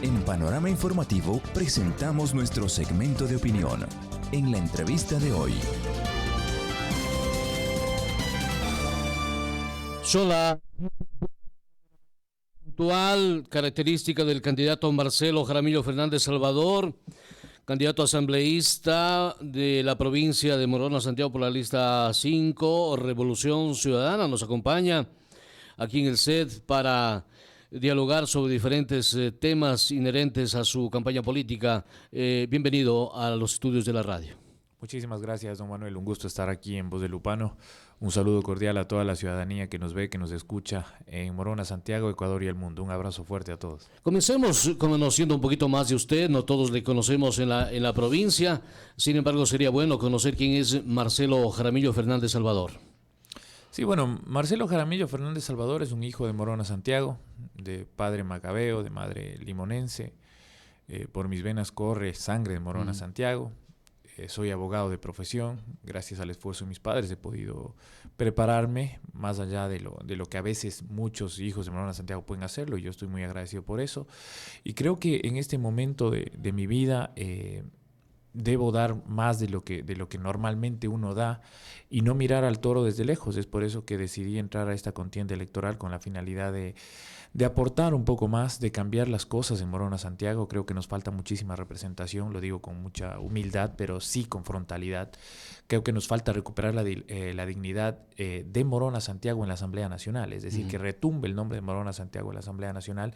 En Panorama Informativo presentamos nuestro segmento de opinión. En la entrevista de hoy. Son la puntual característica del candidato Marcelo Jaramillo Fernández Salvador, candidato asambleísta de la provincia de Morona, Santiago, por la lista 5, Revolución Ciudadana. Nos acompaña aquí en el set para dialogar sobre diferentes temas inherentes a su campaña política. Bienvenido a los estudios de la radio. Muchísimas gracias, don Manuel. Un gusto estar aquí en Voz de Lupano. Un saludo cordial a toda la ciudadanía que nos ve, que nos escucha en Morona, Santiago, Ecuador y el mundo. Un abrazo fuerte a todos. Comencemos conociendo un poquito más de usted. No todos le conocemos en la provincia. Sin embargo, sería bueno conocer quién es Marcelo Jaramillo Fernández Salvador. Sí, bueno, Marcelo Jaramillo Fernández Salvador es un hijo de Morona, Santiago, de padre macabeo, de madre limonense. Por mis venas corre sangre de Morona, Santiago. Soy abogado de profesión. Gracias al esfuerzo de mis padres he podido prepararme más allá de lo que a veces muchos hijos de Morona, Santiago pueden hacerlo, y yo estoy muy agradecido por eso. Y creo que en este momento de mi vida debo dar más de lo que normalmente uno da y no mirar al toro desde lejos. Es por eso que decidí entrar a esta contienda electoral con la finalidad de aportar un poco más, de cambiar las cosas en Morona, Santiago. Creo que nos falta muchísima representación, lo digo con mucha humildad, pero sí con frontalidad. Creo que nos falta recuperar la dignidad de Morona, Santiago en la Asamblea Nacional, es decir, que retumbe el nombre de Morona, Santiago en la Asamblea Nacional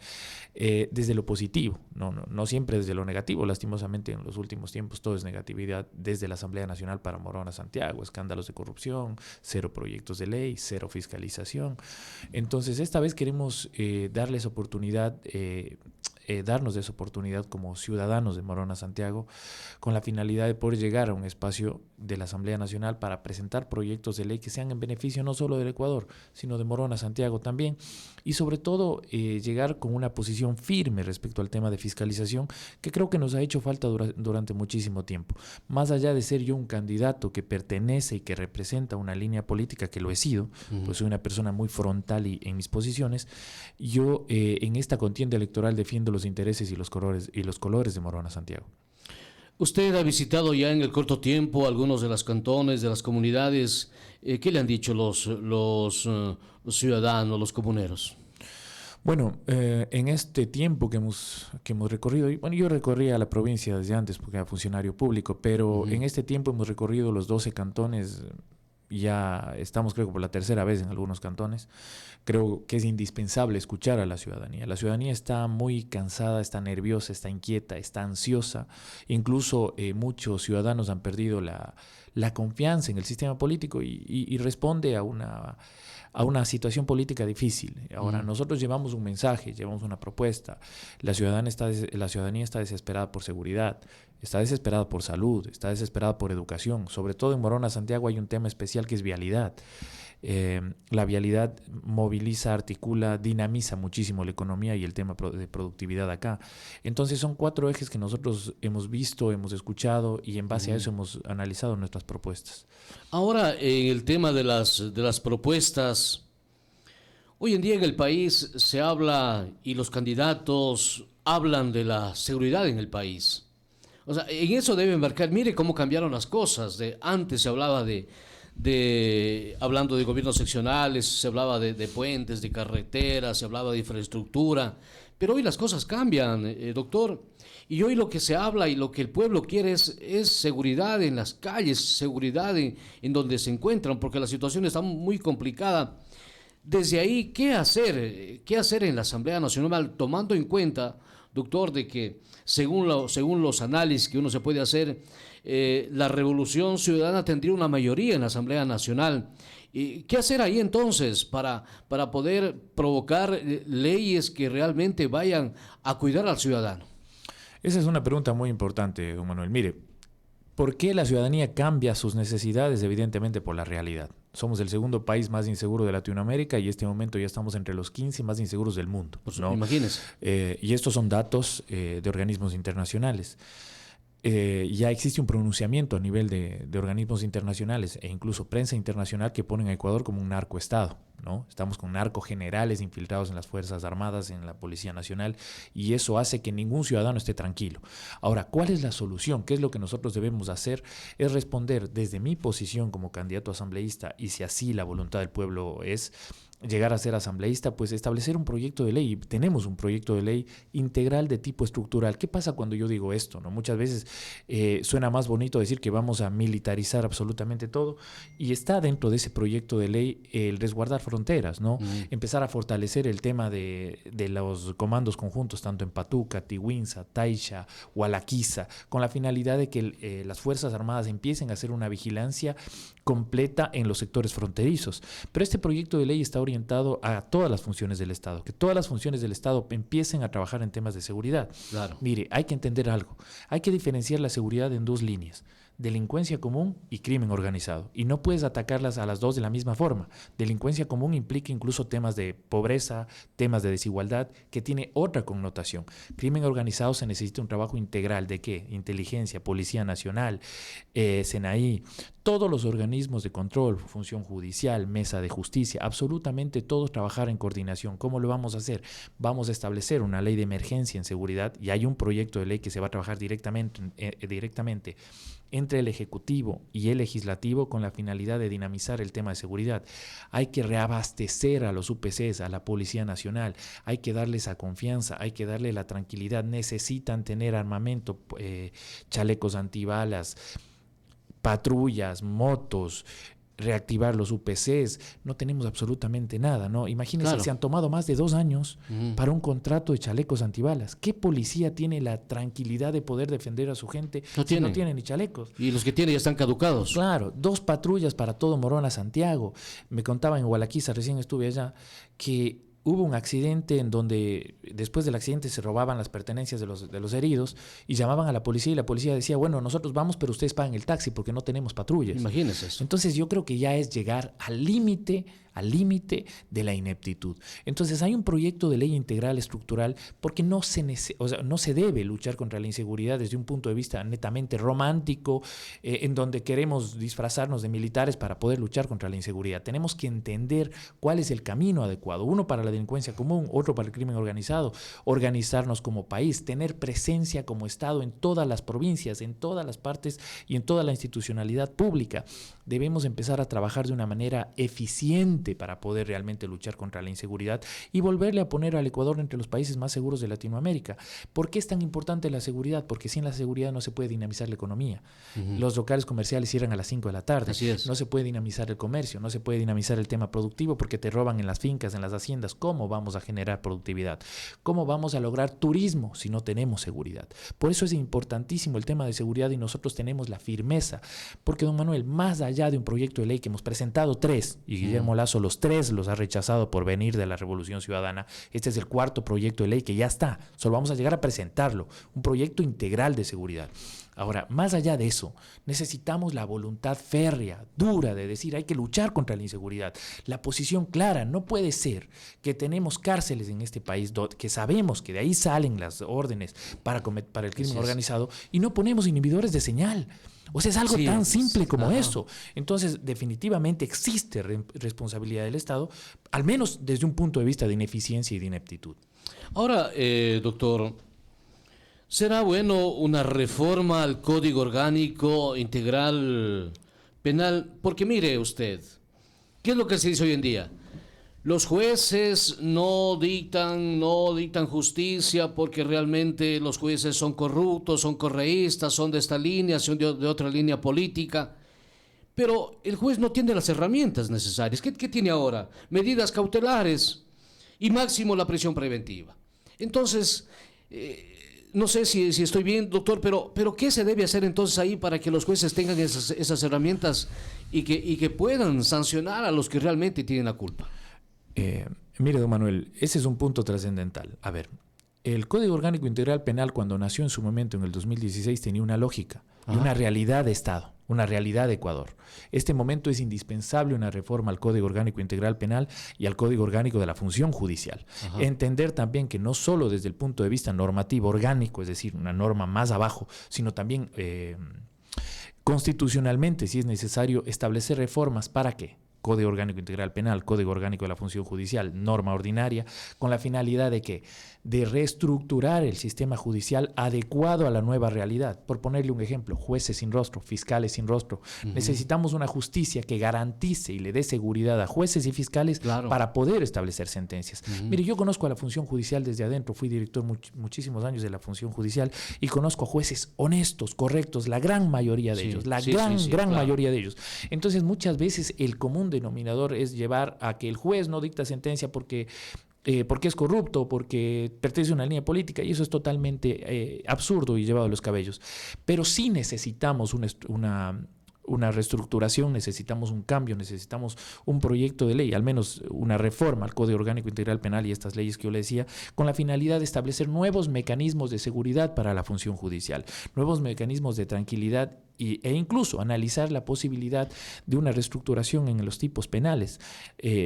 desde lo positivo, no siempre desde lo negativo. Lastimosamente en los últimos tiempos todo es negatividad desde la Asamblea Nacional para Morona, Santiago, escándalos de corrupción, cero proyectos de ley, cero fiscalización. Entonces esta vez queremos darnos esa oportunidad como ciudadanos de Morona, Santiago, con la finalidad de poder llegar a un espacio de la Asamblea Nacional para presentar proyectos de ley que sean en beneficio no solo del Ecuador, sino de Morona, Santiago también, y sobre todo llegar con una posición firme respecto al tema de fiscalización, que creo que nos ha hecho falta durante muchísimo tiempo. Más allá de ser yo un candidato que pertenece y que representa una línea política, que lo he sido, pues soy una persona muy frontal en mis posiciones. Yo en esta contienda electoral defiendo los intereses y los colores de Morona, Santiago. Usted ha visitado ya en el corto tiempo algunos de los cantones, de las comunidades. ¿Qué le han dicho los ciudadanos, los comuneros? Bueno, en este tiempo que hemos recorrido, bueno, yo recorría la provincia desde antes porque era funcionario público, pero en este tiempo hemos recorrido los 12 cantones. Ya estamos, creo que por la tercera vez en algunos cantones. Creo que es indispensable escuchar a la ciudadanía. La ciudadanía está muy cansada, está nerviosa, está inquieta, está ansiosa. Incluso muchos ciudadanos han perdido la confianza en el sistema político y responde a una situación política difícil. Ahora, nosotros llevamos un mensaje, llevamos una propuesta. La ciudadanía está desesperada por seguridad, está desesperada por salud, está desesperada por educación. Sobre todo en Morona, Santiago, hay un tema especial que es vialidad. La vialidad moviliza, articula, dinamiza muchísimo la economía y el tema de productividad acá. Entonces son 4 ejes que nosotros hemos visto, hemos escuchado, y en base a eso hemos analizado nuestras propuestas. Ahora, en el tema de las propuestas, hoy en día en el país se habla y los candidatos hablan de la seguridad en el país. O sea, en eso deben marcar. Mire cómo cambiaron las cosas. Antes se hablaba hablando de gobiernos seccionales, se hablaba de puentes, de carreteras, se hablaba de infraestructura, pero hoy las cosas cambian, doctor, y hoy lo que se habla y lo que el pueblo quiere es seguridad en las calles, seguridad en donde se encuentran, porque la situación está muy complicada. Desde ahí, ¿qué hacer? ¿Qué hacer en la Asamblea Nacional, tomando en cuenta, doctor, de que según los análisis que uno se puede hacer, la Revolución Ciudadana tendría una mayoría en la Asamblea Nacional? ¿Qué hacer ahí entonces para poder provocar leyes que realmente vayan a cuidar al ciudadano? Esa es una pregunta muy importante, don Manuel. Mire, ¿por qué la ciudadanía cambia sus necesidades? Evidentemente por la realidad. Somos el segundo país más inseguro de Latinoamérica y en este momento ya estamos entre los 15 más inseguros del mundo, ¿no? Imagínese. Y estos son datos de organismos internacionales. ya existe un pronunciamiento a nivel de organismos internacionales e incluso prensa internacional que ponen a Ecuador como un narcoestado, ¿no? Estamos con narcogenerales infiltrados en las Fuerzas Armadas, en la Policía Nacional, y eso hace que ningún ciudadano esté tranquilo. Ahora, ¿cuál es la solución? ¿Qué es lo que nosotros debemos hacer? Es responder desde mi posición como candidato asambleísta, y si así la voluntad del pueblo es llegar a ser asambleísta, pues establecer un proyecto de ley. Tenemos un proyecto de ley integral de tipo estructural. ¿Qué pasa cuando yo digo esto, no? Muchas veces suena más bonito decir que vamos a militarizar absolutamente todo, y está dentro de ese proyecto de ley el resguardar fronteras, ¿no? Empezar a fortalecer el tema de los comandos conjuntos, tanto en Patuca, Tihuinza, Taixa, Hualaquiza, con la finalidad de que las Fuerzas Armadas empiecen a hacer una vigilancia completa en los sectores fronterizos. Pero este proyecto de ley está orientado a todas las funciones del Estado, que todas las funciones del Estado empiecen a trabajar en temas de seguridad. Claro. Mire, hay que entender algo. Hay que diferenciar la seguridad en dos líneas: delincuencia común y crimen organizado. Y no puedes atacarlas a las dos de la misma forma. Delincuencia común implica incluso temas de pobreza, temas de desigualdad, que tiene otra connotación. Crimen organizado se necesita un trabajo integral de ¿qué? Inteligencia, Policía Nacional, SENAI, todos los organismos de control, función judicial, mesa de justicia, absolutamente todos trabajar en coordinación. ¿Cómo lo vamos a hacer? Vamos a establecer una ley de emergencia en seguridad, y hay un proyecto de ley que se va a trabajar directamente entre el Ejecutivo y el Legislativo con la finalidad de dinamizar el tema de seguridad. Hay que reabastecer a los UPCs, a la Policía Nacional, hay que darles esa confianza, hay que darle la tranquilidad. Necesitan tener armamento, chalecos antibalas, patrullas, motos, reactivar los UPCs. No tenemos absolutamente nada, ¿no? Imagínense, Claro. se han tomado más de 2 años para un contrato de chalecos antibalas. ¿Qué policía tiene la tranquilidad de poder defender a su gente No si tiene. no tiene ni chalecos? Y los que tiene ya están caducados. Claro, 2 patrullas para todo Morona, Santiago. Me contaban en Hualaquiza, recién estuve allá, que hubo un accidente en donde después del accidente se robaban las pertenencias de los heridos y llamaban a la policía, y la policía decía, bueno, nosotros vamos, pero ustedes pagan el taxi porque no tenemos patrullas. Imagínense eso. Entonces yo creo que ya es llegar al límite de la ineptitud. Entonces hay un proyecto de ley integral estructural, porque no se debe luchar contra la inseguridad desde un punto de vista netamente romántico, en donde queremos disfrazarnos de militares para poder luchar contra la inseguridad. Tenemos que entender cuál es el camino adecuado, uno para la delincuencia común, otro para el crimen organizado, organizarnos como país, tener presencia como Estado en todas las provincias, en todas las partes y en toda la institucionalidad pública. Debemos empezar a trabajar de una manera eficiente para poder realmente luchar contra la inseguridad y volverle a poner al Ecuador entre los países más seguros de Latinoamérica. ¿Por qué es tan importante la seguridad? Porque sin la seguridad no se puede dinamizar la economía. Los locales comerciales cierran a las 5 de la tarde. Así es. No se puede dinamizar el comercio, no se puede dinamizar el tema productivo porque te roban en las fincas, en las haciendas. ¿Cómo vamos a generar productividad? ¿Cómo vamos a lograr turismo si no tenemos seguridad? Por eso es importantísimo el tema de seguridad, y nosotros tenemos la firmeza. Porque, don Manuel, más allá de un proyecto de ley que hemos presentado 3, y Guillermo Lasso los 3 los ha rechazado por venir de la Revolución Ciudadana, este es el 4º proyecto de ley que ya está. Solo vamos a llegar a presentarlo. Un proyecto integral de seguridad. Ahora, más allá de eso, necesitamos la voluntad férrea, dura, de decir hay que luchar contra la inseguridad. La posición clara. No puede ser que tenemos cárceles en este país que sabemos que de ahí salen las órdenes para el crimen organizado, y no ponemos inhibidores de señal. O sea, es algo tan simple como eso. Entonces, definitivamente existe responsabilidad del Estado, al menos desde un punto de vista de ineficiencia y de ineptitud. Ahora, doctor, ¿será bueno una reforma al Código Orgánico Integral Penal? Porque mire usted, ¿qué es lo que se dice hoy en día? Los jueces no dictan justicia porque realmente los jueces son corruptos, son correístas, son de esta línea, son de otra línea política. Pero el juez no tiene las herramientas necesarias. ¿Qué tiene ahora? Medidas cautelares y máximo la prisión preventiva. Entonces, no sé si estoy bien, doctor, pero ¿qué se debe hacer entonces ahí para que los jueces tengan esas herramientas y que puedan sancionar a los que realmente tienen la culpa? Mire, don Manuel, ese es un punto trascendental. A ver, el Código Orgánico Integral Penal, cuando nació en su momento en el 2016, tenía una lógica y una realidad de Estado. una realidad de Ecuador. Este momento es indispensable una reforma al Código Orgánico Integral Penal y al Código Orgánico de la Función Judicial. Ajá. Entender también que no solo desde el punto de vista normativo orgánico, es decir, una norma más abajo, sino también constitucionalmente, si es necesario, establecer reformas. ¿Para qué? Código Orgánico Integral Penal, Código Orgánico de la Función Judicial, norma ordinaria, con la finalidad de ¿qué? De reestructurar el sistema judicial adecuado a la nueva realidad. Por ponerle un ejemplo, jueces sin rostro, fiscales sin rostro. Necesitamos una justicia que garantice y le dé seguridad a jueces y fiscales para poder establecer sentencias. Mire, yo conozco a la función judicial desde adentro, fui director muchísimos años de la función judicial y conozco a jueces honestos, correctos, la gran mayoría de ellos, la gran mayoría de ellos. Entonces, muchas veces el común denominador es llevar a que el juez no dicta sentencia porque es corrupto, porque pertenece a una línea política, y eso es totalmente absurdo y llevado a los cabellos. Pero sí necesitamos una reestructuración, necesitamos un cambio, necesitamos un proyecto de ley, al menos una reforma al Código Orgánico Integral Penal y estas leyes que yo le decía, con la finalidad de establecer nuevos mecanismos de seguridad para la función judicial, nuevos mecanismos de tranquilidad e incluso analizar la posibilidad de una reestructuración en los tipos penales.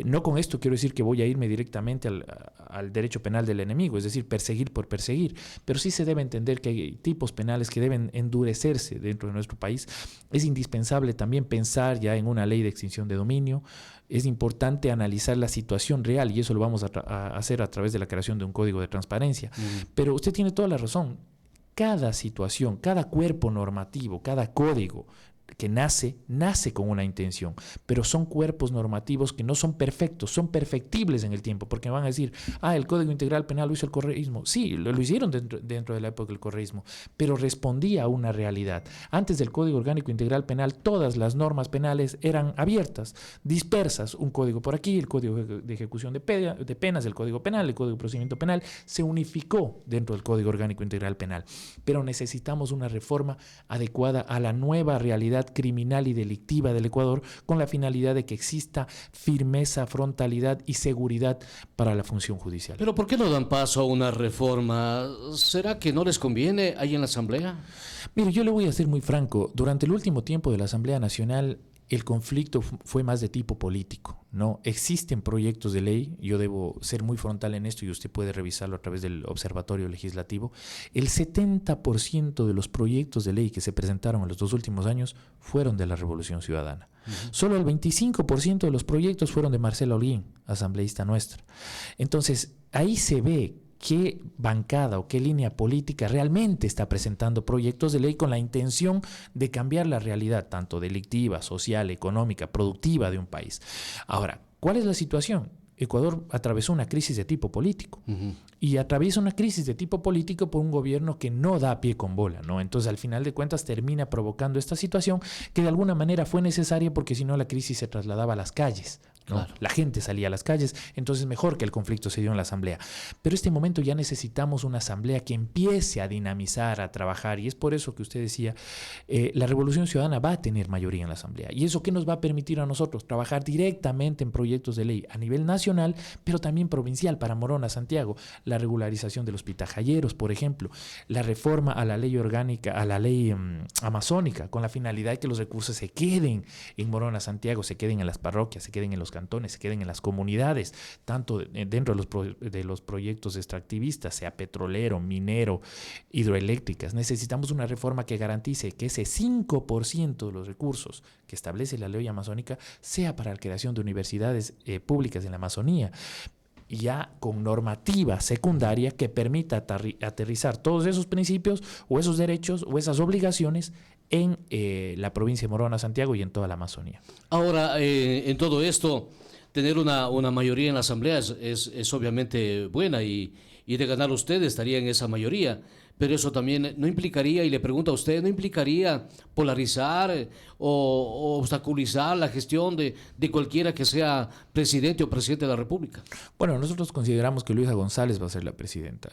No con esto quiero decir que voy a irme directamente al derecho penal del enemigo, es decir, perseguir por perseguir, pero sí se debe entender que hay tipos penales que deben endurecerse dentro de nuestro país. Es indispensable también pensar ya en una ley de extinción de dominio. Es importante analizar la situación real y eso lo vamos a hacer a través de la creación de un código de transparencia. Pero usted tiene toda la razón. Cada situación, cada cuerpo normativo, cada código que nace con una intención, pero son cuerpos normativos que no son perfectos, son perfectibles en el tiempo, porque van a decir, el Código Integral Penal lo hizo el correísmo. Sí, lo hicieron dentro de la época del correísmo, pero respondía a una realidad. Antes del Código Orgánico Integral Penal, todas las normas penales eran abiertas, dispersas, un código por aquí, el Código de Ejecución de Penas, el Código Penal, el Código de Procedimiento Penal, se unificó dentro del Código Orgánico Integral Penal, pero necesitamos una reforma adecuada a la nueva realidad criminal y delictiva del Ecuador, con la finalidad de que exista firmeza, frontalidad y seguridad para la función judicial. Pero ¿por qué no dan paso a una reforma? ¿Será que no les conviene ahí en la Asamblea? Mire, yo le voy a ser muy franco. Durante el último tiempo de la Asamblea Nacional, el conflicto fue más de tipo político, ¿no? Existen proyectos de ley, yo debo ser muy frontal en esto y usted puede revisarlo a través del Observatorio Legislativo. El 70% de los proyectos de ley que se presentaron en los 2 últimos años fueron de la Revolución Ciudadana. Solo el 25% de los proyectos fueron de Marcela Holguín, asambleísta nuestra. Entonces, ahí se ve qué bancada o qué línea política realmente está presentando proyectos de ley con la intención de cambiar la realidad, tanto delictiva, social, económica, productiva de un país. Ahora, ¿cuál es la situación? Ecuador atravesó una crisis de tipo político y atraviesa una crisis de tipo político por un gobierno que no da pie con bola, ¿no? Entonces, al final de cuentas, termina provocando esta situación que de alguna manera fue necesaria porque si no la crisis se trasladaba a las calles, ¿no? Claro. La gente salía a las calles, entonces mejor que el conflicto se dio en la asamblea. Pero este momento ya necesitamos una asamblea que empiece a dinamizar, a trabajar, y es por eso que usted decía, la Revolución Ciudadana va a tener mayoría en la asamblea. ¿Y eso qué nos va a permitir a nosotros? Trabajar directamente en proyectos de ley a nivel nacional, pero también provincial para Morona, Santiago. La regularización de los pitajalleros, por ejemplo, la reforma a la ley orgánica, a la ley amazónica, con la finalidad de que los recursos se queden en Morona, Santiago, se queden en las parroquias, se queden en los cantones, se queden en las comunidades, tanto dentro de los proyectos extractivistas, sea petrolero, minero, hidroeléctricas. Necesitamos una reforma que garantice que ese 5% de los recursos que establece la ley amazónica sea para la creación de universidades públicas en la Amazonía, ya con normativa secundaria que permita aterrizar todos esos principios o esos derechos o esas obligaciones en la provincia de Morona, Santiago y en toda la Amazonía. Ahora, en todo esto, tener una mayoría en la Asamblea es obviamente buena y de ganar usted estaría en esa mayoría, pero eso también no implicaría, y le pregunto a usted, ¿no implicaría polarizar o obstaculizar la gestión de cualquiera que sea presidente o presidente de la República? Bueno, nosotros consideramos que Luisa González va a ser la presidenta.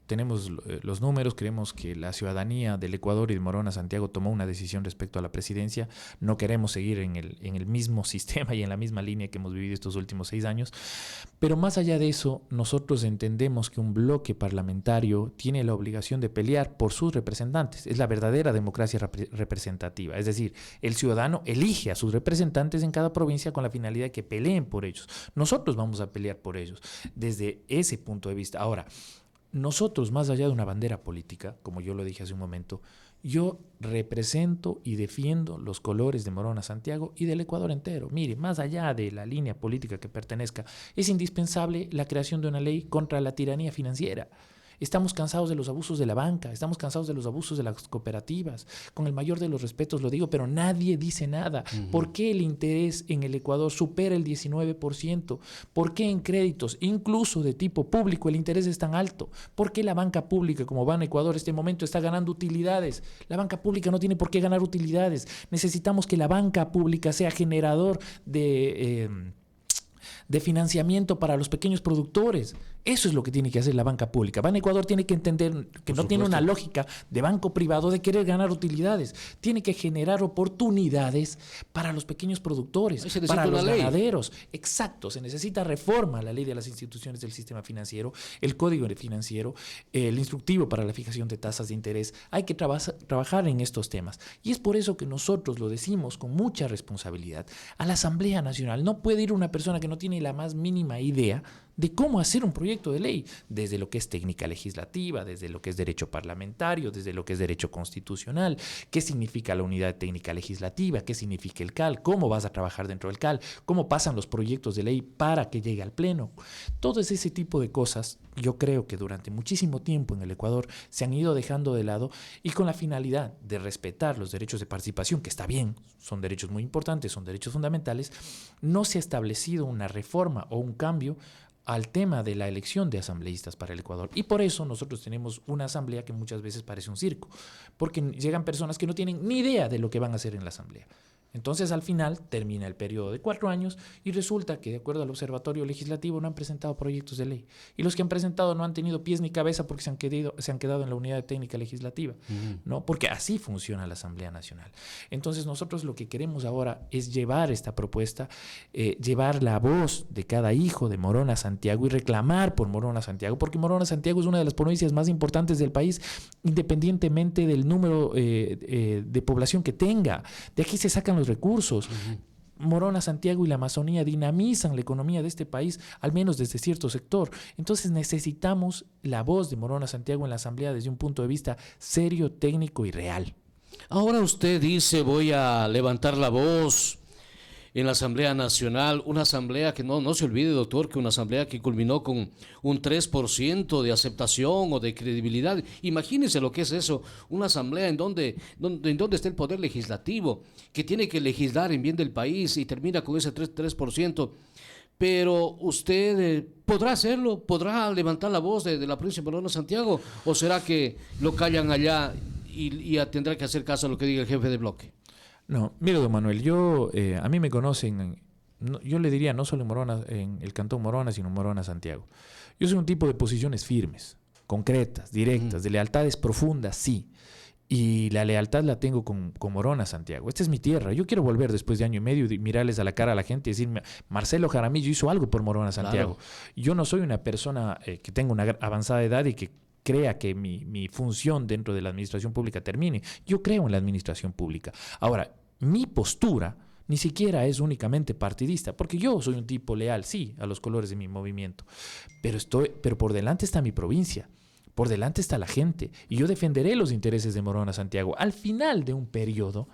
tenemos los números, creemos que la ciudadanía del Ecuador y de Morona Santiago tomó una decisión respecto a la presidencia. No queremos seguir en el mismo sistema y en la misma línea que hemos vivido estos últimos 6 años. Pero más allá de eso, nosotros entendemos que un bloque parlamentario tiene la obligación de pelear por sus representantes. Es la verdadera democracia representativa. Es decir, el ciudadano elige a sus representantes en cada provincia con la finalidad de que peleen por ellos. Nosotros vamos a pelear por ellos desde ese punto de vista. Ahora, nosotros, más allá de una bandera política, como yo lo dije hace un momento, yo represento y defiendo los colores de Morona Santiago y del Ecuador entero. Mire, más allá de la línea política que pertenezca, es indispensable la creación de una ley contra la tiranía financiera. Estamos cansados de los abusos de la banca, estamos cansados de los abusos de las cooperativas. Con el mayor de los respetos lo digo, pero nadie dice nada. ¿Por qué el interés en el Ecuador supera el 19%? ¿Por qué en créditos, incluso de tipo público, el interés es tan alto? ¿Por qué la banca pública, como Ban Ecuador, en este momento está ganando utilidades? La banca pública no tiene por qué ganar utilidades. Necesitamos que la banca pública sea generador de financiamiento para los pequeños productores. Eso es lo que tiene que hacer la banca pública. Ban Ecuador tiene que entender que no tiene una lógica de banco privado de querer ganar utilidades. Tiene que generar oportunidades para los pequeños productores, para los ganaderos. Exacto, se necesita reforma a la ley de las instituciones del sistema financiero, el código financiero, el instructivo para la fijación de tasas de interés. Hay que trabajar en estos temas. Y es por eso que nosotros lo decimos con mucha responsabilidad. A la Asamblea Nacional no puede ir una persona que no tiene la más mínima idea de cómo hacer un proyecto de ley, desde lo que es técnica legislativa, desde lo que es derecho parlamentario, desde lo que es derecho constitucional, qué significa la unidad técnica legislativa, qué significa el CAL, cómo vas a trabajar dentro del CAL, cómo pasan los proyectos de ley para que llegue al Pleno. Todo ese tipo de cosas, yo creo que durante muchísimo tiempo en el Ecuador se han ido dejando de lado y con la finalidad de respetar los derechos de participación, que está bien, son derechos muy importantes, son derechos fundamentales, no se ha establecido una reforma o un cambio al tema de la elección de asambleístas para el Ecuador. Y por eso nosotros tenemos una asamblea que muchas veces parece un circo, porque llegan personas que no tienen ni idea de lo que van a hacer en la asamblea. Entonces, al final, termina el periodo de 4 años y resulta que, de acuerdo al Observatorio Legislativo, no han presentado proyectos de ley. Y los que han presentado no han tenido pies ni cabeza porque se han quedado en la unidad de técnica legislativa, ¿no? Porque así funciona la Asamblea Nacional. Entonces, nosotros lo que queremos ahora es llevar esta propuesta, llevar la voz de cada hijo de Morona Santiago y reclamar por Morona Santiago, porque Morona Santiago es una de las provincias más importantes del país, independientemente del número de población que tenga. De aquí se sacan los recursos. Morona Santiago y la Amazonía dinamizan la economía de este país, al menos desde cierto sector. Entonces necesitamos la voz de Morona Santiago en la Asamblea desde un punto de vista serio, técnico y real. Ahora usted dice, voy a levantar la voz en la Asamblea Nacional, una asamblea que no se olvide, doctor, que una asamblea que culminó con un 3% de aceptación o de credibilidad. Imagínense lo que es eso, una asamblea en donde está el poder legislativo, que tiene que legislar en bien del país y termina con ese 3%. Pero usted podrá hacerlo, podrá levantar la voz de la provincia de Morona Santiago, o será que lo callan allá y tendrá que hacer caso a lo que diga el jefe de bloque. No, mire, don Manuel, a mí me conocen, yo le diría no solo en el cantón Morona, sino Morona Santiago. Yo soy un tipo de posiciones firmes, concretas, directas, de lealtades profundas, sí. Y la lealtad la tengo con Morona Santiago. Esta es mi tierra. Yo quiero volver después de año y medio y mirarles a la cara a la gente y decirme, Marcelo Jaramillo hizo algo por Morona Santiago. Claro. Yo no soy una persona que tenga una avanzada edad y que crea que mi función dentro de la administración pública termine. Yo creo en la administración pública. Ahora, mi postura ni siquiera es únicamente partidista, porque yo soy un tipo leal, sí, a los colores de mi movimiento, pero por delante está mi provincia, por delante está la gente, y yo defenderé los intereses de Morona Santiago. Al final de un periodo,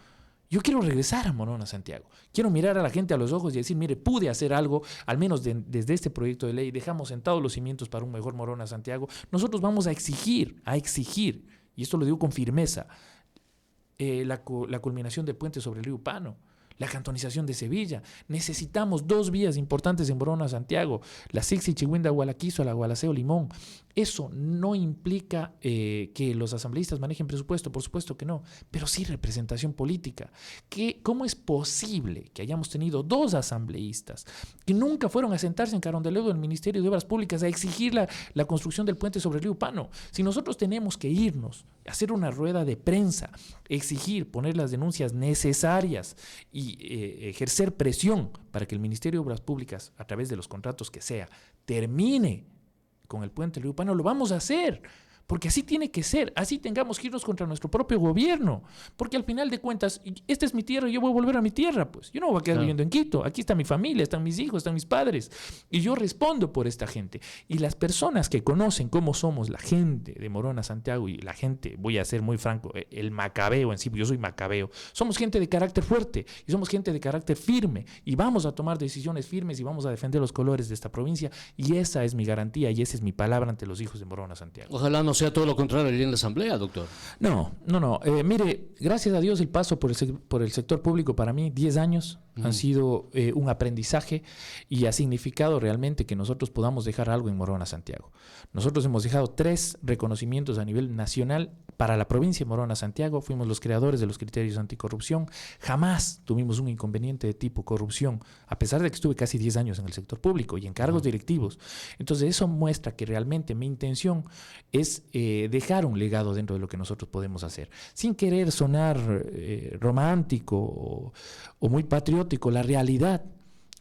yo quiero regresar a Morona Santiago. Quiero mirar a la gente a los ojos y decir, mire, pude hacer algo, al menos desde este proyecto de ley, dejamos sentados los cimientos para un mejor Morona Santiago. Nosotros vamos a exigir, y esto lo digo con firmeza, la culminación del puente sobre el río Pano, la cantonización de Sevilla. Necesitamos 2 vías importantes en Morona Santiago, la Sixi Chihuinda Gualaquizo, la Gualaceo Limón. Eso no implica que los asambleístas manejen presupuesto, por supuesto que no, pero sí representación política. ¿Cómo es posible que hayamos tenido 2 asambleístas que nunca fueron a sentarse en Carondelet del Ministerio de Obras Públicas a exigir la construcción del puente sobre el río Pano? Si nosotros tenemos que irnos, hacer una rueda de prensa, exigir, poner las denuncias necesarias y ejercer presión para que el Ministerio de Obras Públicas, a través de los contratos que sea, termine con el puente del río Pano, lo vamos a hacer, porque así tiene que ser, así tengamos que irnos contra nuestro propio gobierno, porque al final de cuentas, esta es mi tierra y yo voy a volver a mi tierra, pues yo no voy a quedar viviendo en Quito, aquí está mi familia, están mis hijos, están mis padres, y yo respondo por esta gente, y las personas que conocen cómo somos la gente de Morona, Santiago, y la gente, voy a ser muy franco, el macabeo en sí, yo soy macabeo, somos gente de carácter fuerte, y somos gente de carácter firme, y vamos a tomar decisiones firmes, y vamos a defender los colores de esta provincia, y esa es mi garantía, y esa es mi palabra ante los hijos de Morona, Santiago. Ojalá no sea todo lo contrario en la asamblea, doctor. No. Mire, gracias a Dios el paso por el sector público para mí, 10 años, han sido un aprendizaje y ha significado realmente que nosotros podamos dejar algo en Morona, Santiago. Nosotros hemos dejado 3 reconocimientos a nivel nacional para la provincia de Morona, Santiago. Fuimos los creadores de los criterios anticorrupción. Jamás tuvimos un inconveniente de tipo corrupción, a pesar de que estuve casi 10 años en el sector público y en cargos directivos. Entonces eso muestra que realmente mi intención es dejar un legado dentro de lo que nosotros podemos hacer. Sin querer sonar romántico o muy patriótico, la realidad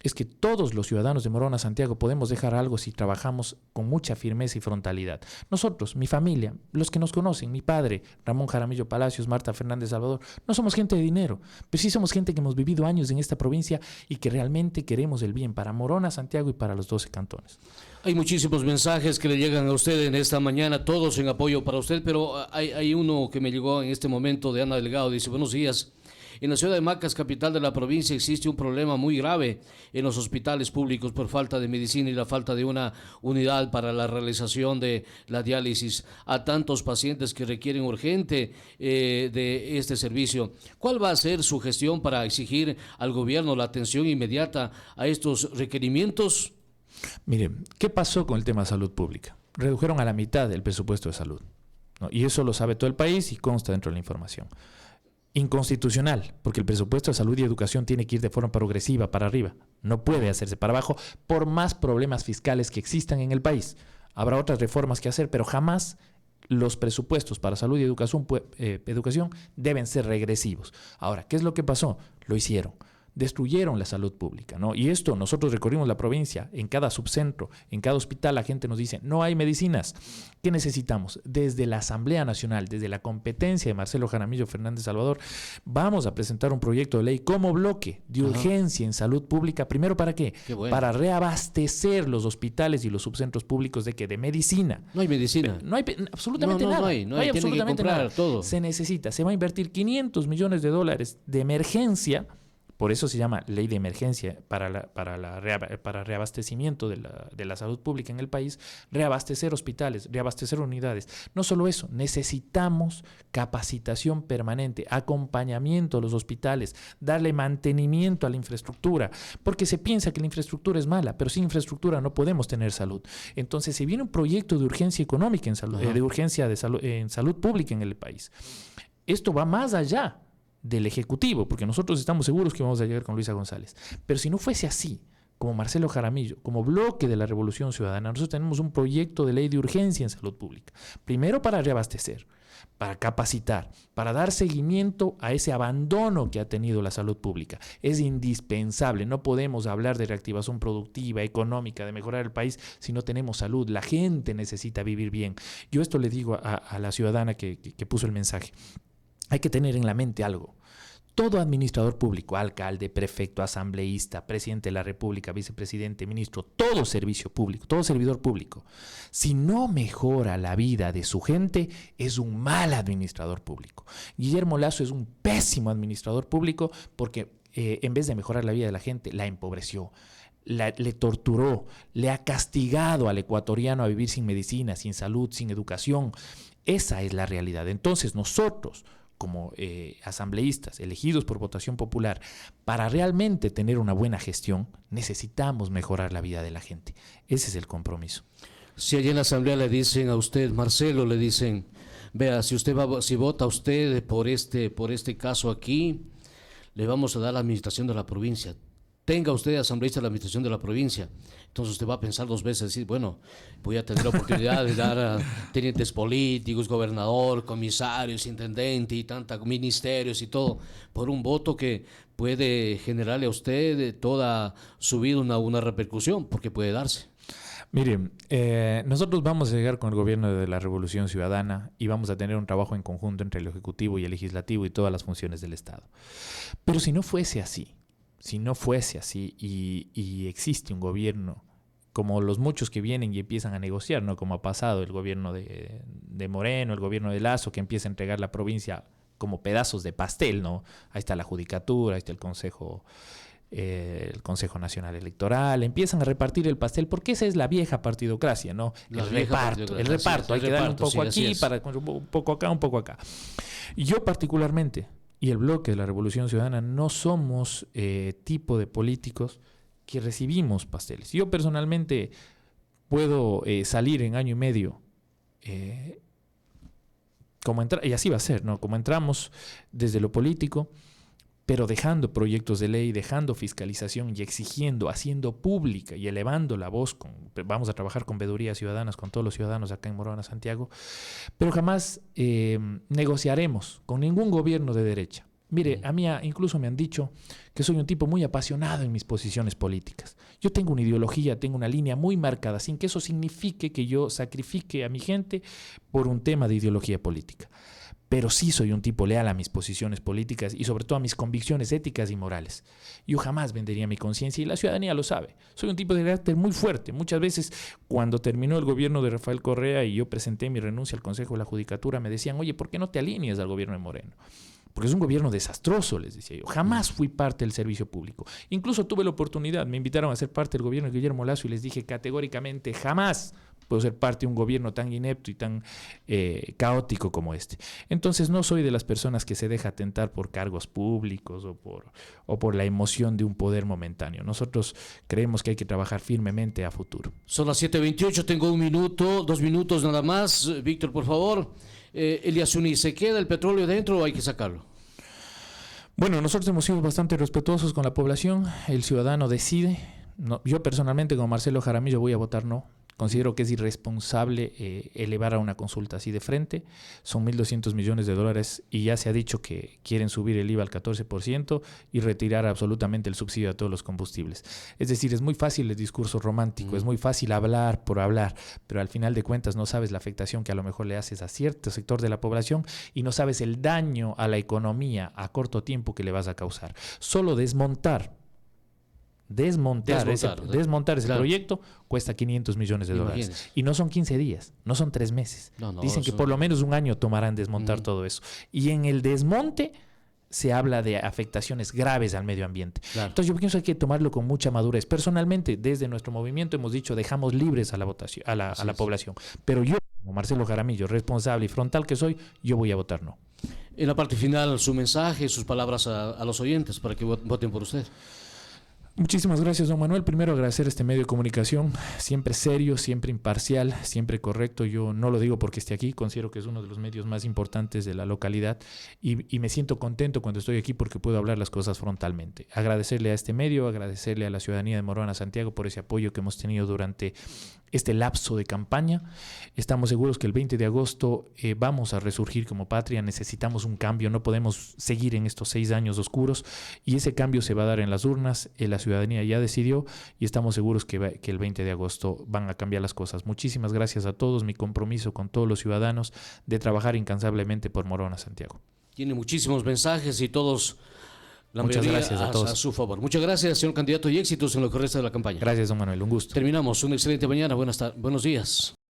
es que todos los ciudadanos de Morona, Santiago, podemos dejar algo si trabajamos con mucha firmeza y frontalidad. Nosotros, mi familia, los que nos conocen, mi padre, Ramón Jaramillo Palacios, Marta Fernández Salvador, no somos gente de dinero, pero sí somos gente que hemos vivido años en esta provincia y que realmente queremos el bien para Morona, Santiago y para los 12 cantones. Hay muchísimos mensajes que le llegan a usted en esta mañana, todos en apoyo para usted, pero hay uno que me llegó en este momento de Ana Delgado, dice: buenos días. En la ciudad de Macas, capital de la provincia, existe un problema muy grave en los hospitales públicos por falta de medicina y la falta de una unidad para la realización de la diálisis a tantos pacientes que requieren urgente de este servicio. ¿Cuál va a ser su gestión para exigir al gobierno la atención inmediata a estos requerimientos? Mire, ¿qué pasó con el tema de salud pública? Redujeron a la mitad el presupuesto de salud, ¿no? Y eso lo sabe todo el país y consta dentro de la información. Inconstitucional, porque el presupuesto de salud y educación tiene que ir de forma progresiva para arriba, no puede hacerse para abajo por más problemas fiscales que existan en el país. Habrá otras reformas que hacer, pero jamás los presupuestos para salud y educación deben ser regresivos. Ahora, ¿qué es lo que pasó? Lo hicieron. Destruyeron la salud pública, ¿no? Y esto, nosotros recorrimos la provincia, en cada subcentro, en cada hospital, la gente nos dice, no hay medicinas. ¿Qué necesitamos? Desde la Asamblea Nacional, desde la competencia de Marcelo Jaramillo Fernández Salvador, vamos a presentar un proyecto de ley como bloque de urgencia en salud pública. ¿Primero para qué? Bueno. Para reabastecer los hospitales y los subcentros públicos de medicina. No hay medicina. No hay absolutamente nada. No hay Absolutamente tienen que comprar nada. todo. Se va a invertir $500 millones de emergencia. Por eso se llama ley de emergencia para reabastecimiento de la salud pública en el país, reabastecer hospitales, reabastecer unidades. No solo eso, necesitamos capacitación permanente, acompañamiento a los hospitales, darle mantenimiento a la infraestructura, porque se piensa que la infraestructura es mala, pero sin infraestructura no podemos tener salud. Entonces, si viene un proyecto de urgencia económica en salud, de urgencia de salud, en salud pública en el país, esto va más allá del Ejecutivo, porque nosotros estamos seguros que vamos a llegar con Luisa González. Pero si no fuese así, como Marcelo Jaramillo, como bloque de la Revolución Ciudadana, nosotros tenemos un proyecto de ley de urgencia en salud pública. Primero para reabastecer, para capacitar, para dar seguimiento a ese abandono que ha tenido la salud pública. Es indispensable, no podemos hablar de reactivación productiva, económica, de mejorar el país si no tenemos salud. La gente necesita vivir bien. Yo esto le digo a la ciudadana que puso el mensaje. Hay que tener en la mente algo. Todo administrador público, alcalde, prefecto, asambleísta, presidente de la República, vicepresidente, ministro, todo servicio público, todo servidor público, si no mejora la vida de su gente, es un mal administrador público. Guillermo Lasso es un pésimo administrador público porque en vez de mejorar la vida de la gente, la empobreció. Le torturó, le ha castigado al ecuatoriano a vivir sin medicina, sin salud, sin educación. Esa es la realidad. Entonces nosotros, como asambleístas elegidos por votación popular, para realmente tener una buena gestión, necesitamos mejorar la vida de la gente. Ese es el compromiso. Si allí en la asamblea le dicen a usted, Marcelo, le dicen, vea, si vota usted por este caso aquí, le vamos a dar la administración de la provincia. Tenga usted asambleísta la administración de la provincia. Entonces usted va a pensar dos veces, decir, bueno, voy a tener la oportunidad de dar a tenientes políticos, gobernador, comisarios, intendente y tantos ministerios y todo, por un voto que puede generarle a usted toda su vida una repercusión, porque puede darse. Miren, nosotros vamos a llegar con el gobierno de la Revolución Ciudadana y vamos a tener un trabajo en conjunto entre el Ejecutivo y el Legislativo y todas las funciones del Estado. Pero si no fuese así y existe un gobierno como los muchos que vienen y empiezan a negociar, ¿no? Como ha pasado el gobierno de Moreno, el gobierno de Lasso, que empieza a entregar la provincia como pedazos de pastel, ¿no? Ahí está la Judicatura, ahí está el Consejo Nacional Electoral, empiezan a repartir el pastel, porque esa es la vieja partidocracia, ¿no? El reparto, hay que darle un poco aquí, un poco acá, un poco acá. Yo particularmente, y el bloque de la Revolución Ciudadana, no somos tipo de políticos que recibimos pasteles. Yo personalmente puedo salir en año y medio, y así va a ser, ¿no? Como entramos desde lo político, pero dejando proyectos de ley, dejando fiscalización y exigiendo, haciendo pública y elevando la voz. Vamos a trabajar con veedurías ciudadanas, con todos los ciudadanos acá en Morona, Santiago, pero jamás negociaremos con ningún gobierno de derecha. Mire, a mí incluso me han dicho que soy un tipo muy apasionado en mis posiciones políticas. Yo tengo una ideología, tengo una línea muy marcada, sin que eso signifique que yo sacrifique a mi gente por un tema de ideología política. Pero sí soy un tipo leal a mis posiciones políticas y sobre todo a mis convicciones éticas y morales. Yo jamás vendería mi conciencia y la ciudadanía lo sabe. Soy un tipo de carácter muy fuerte. Muchas veces cuando terminó el gobierno de Rafael Correa y yo presenté mi renuncia al Consejo de la Judicatura, me decían, oye, ¿por qué no te alineas al gobierno de Moreno? Porque es un gobierno desastroso, les decía yo. Jamás fui parte del servicio público. Incluso tuve la oportunidad, me invitaron a ser parte del gobierno de Guillermo Lasso y les dije categóricamente, jamás puedo ser parte de un gobierno tan inepto y tan caótico como este. Entonces no soy de las personas que se deja tentar por cargos públicos o por la emoción de un poder momentáneo. Nosotros creemos que hay que trabajar firmemente a futuro. Son las 7:28, tengo 1 minuto, 2 minutos nada más. Víctor, por favor. Eliasuni, ¿se queda el petróleo dentro o hay que sacarlo? Bueno, nosotros hemos sido bastante respetuosos con la población. El ciudadano decide. No, yo personalmente, como Marcelo Jaramillo, voy a votar no. Considero que es irresponsable elevar a una consulta así de frente. Son 1.200 millones de dólares y ya se ha dicho que quieren subir el IVA al 14% y retirar absolutamente el subsidio a todos los combustibles. Es decir, es muy fácil el discurso romántico, es muy fácil hablar por hablar, pero al final de cuentas no sabes la afectación que a lo mejor le haces a cierto sector de la población y no sabes el daño a la economía a corto tiempo que le vas a causar. Solo desmontar ese proyecto cuesta 500 millones de dólares. Imagínese. Y no son 15 días, no son 3 meses. Dicen que por lo menos 1 año tomarán desmontar todo eso. Y en el desmonte se habla de afectaciones graves al medio ambiente. Claro. Entonces yo pienso que hay que tomarlo con mucha madurez. Personalmente, desde nuestro movimiento hemos dicho, dejamos libres a la votación, a la población. Pero yo, como Marcelo Jaramillo, responsable y frontal que soy, yo voy a votar no. En la parte final, su mensaje, sus palabras a los oyentes para que voten por usted. Muchísimas gracias, don Manuel. Primero agradecer este medio de comunicación, siempre serio, siempre imparcial, siempre correcto. Yo no lo digo porque esté aquí, considero que es uno de los medios más importantes de la localidad y me siento contento cuando estoy aquí porque puedo hablar las cosas frontalmente. Agradecerle a este medio, agradecerle a la ciudadanía de Morona, Santiago, por ese apoyo que hemos tenido durante este lapso de campaña. Estamos seguros que el 20 de agosto vamos a resurgir como patria. Necesitamos un cambio, no podemos seguir en estos 6 años oscuros y ese cambio se va a dar en las urnas. La ciudadanía ya decidió y estamos seguros que el 20 de agosto van a cambiar las cosas. Muchísimas gracias a todos. Mi compromiso con todos los ciudadanos de trabajar incansablemente por Morona, Santiago. Tiene muchísimos mensajes y todos, la Muchas mayoría gracias a todos. A su favor. Muchas gracias, señor candidato, y éxitos en lo que resta de la campaña. Gracias, don Manuel. Un gusto. Terminamos. Una excelente mañana. Buenos días.